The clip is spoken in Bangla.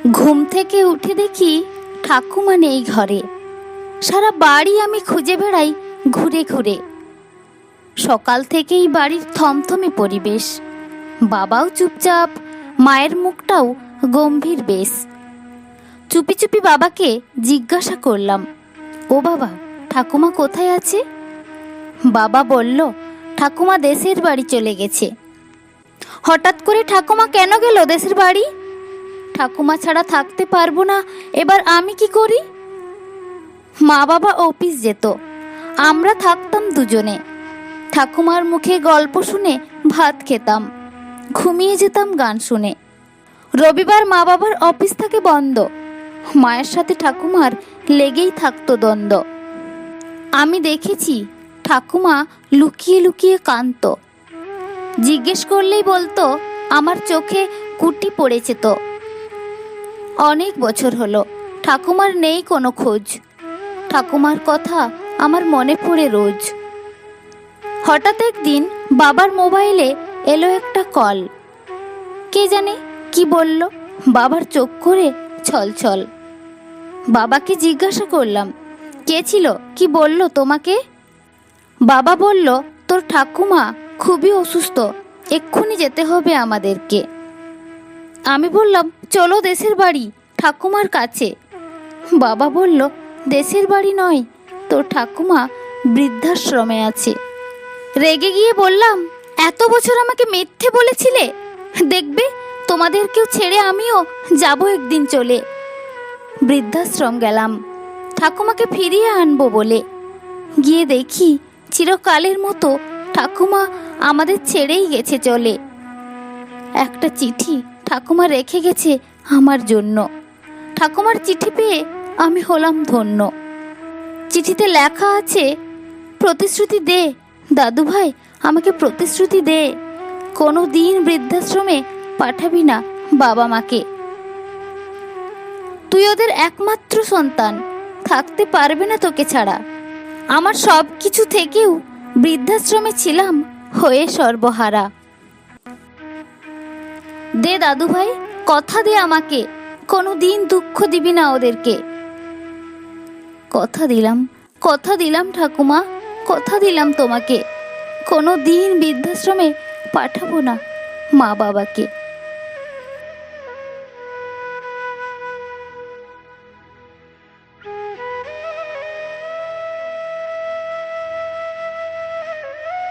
ঘুম থেকে উঠে দেখি ঠাকুমা নেই ঘরে। সারা বাড়ি আমি খুঁজে বেড়াই ঘুরে ঘুরে। সকাল থেকেই বাড়ির থমথমে পরিবেশ। বাবাও চুপচাপ, মায়ের মুখটাও গম্ভীর বেশ। চুপি চুপি বাবাকে জিজ্ঞাসা করলাম, ও বাবা, ঠাকুমা কোথায় আছে? বাবা বলল, ঠাকুমা দেশের বাড়ি চলে গেছে। হঠাৎ করে ঠাকুমা কেন গেল দেশের বাড়ি? ঠাকুমা ছাড়া থাকতে পারবো না, এবার আমি কি করি? মা বাবা অফিস যেত, আমরা থাকতাম দুজনে। ঠাকুমার মুখে গল্প শুনে ভাত খেতাম, ঘুমিয়ে যেতাম গান শুনে। রবিবার মা বাবার অফিস থাকে বন্ধ, মায়ের সাথে ঠাকুমার লেগেই থাকতো দ্বন্দ্ব। আমি দেখেছি ঠাকুমা লুকিয়ে লুকিয়ে কাঁদত। জিজ্ঞেস করলেই বলতো, আমার চোখে কুটি পড়েছে তো। অনেক বছর হলো, ঠাকুমার নেই কোনো খোঁজ। ঠাকুমার কথা আমার মনে পড়ে রোজ। হঠাৎ একদিন বাবার মোবাইলে এলো একটা কল। কে জানে কি বলল, বাবার চোখ করে ছলছল। বাবাকে জিজ্ঞাসা করলাম, কে ছিল, কি বলল তোমাকে? বাবা বলল, তোর ঠাকুমা খুবই অসুস্থ, এক্ষুনি যেতে হবে আমাদেরকে। আমি বললাম, চলো দেশের বাড়ি, ঠাকুমার কাছে। বাবা বলল, দেশের বাড়ি নয়, তোর ঠাকুমা বৃদ্ধাশ্রমে আছে। রেগে গিয়ে বললাম, এত বছর আমাকে মিথ্যে বলেছিলে, দেখবে তোমাদেরকেও ছেড়ে আমিও যাব একদিন চলে। বৃদ্ধাশ্রম গেলাম ঠাকুমাকে ফিরিয়ে আনবো বলে। গিয়ে দেখি চিরকালের মতো ঠাকুমা আমাদের ছেড়েই গেছে চলে। একটা চিঠি ঠাকুমা রেখে গেছে আমার জন্য। ঠাকুমার চিঠি পেয়ে আমি হলাম ধন্য। চিঠিতে লেখা আছে, প্রতিশ্রুতি দে দাদু ভাই, আমাকে প্রতিশ্রুতি দে, কোনো দিন বৃদ্ধাশ্রমে পাঠাবি না বাবা মাকে। তুই ওদের একমাত্র সন্তান, থাকতে পারবে না তোকে ছাড়া। আমার সব কিছু থেকেও বৃদ্ধাশ্রমে ছিলাম হয়ে সর্বহারা। দে দাদু ভাই, কথা দে আমাকে, কোনো দিন দুঃখ দিবি না ওদেরকে। কথা দিলাম ঠাকুমা, কথা দিলাম তোমাকে, কোনো দিন বৃদ্ধাশ্রমে পাঠাবো না মা বাবাকে।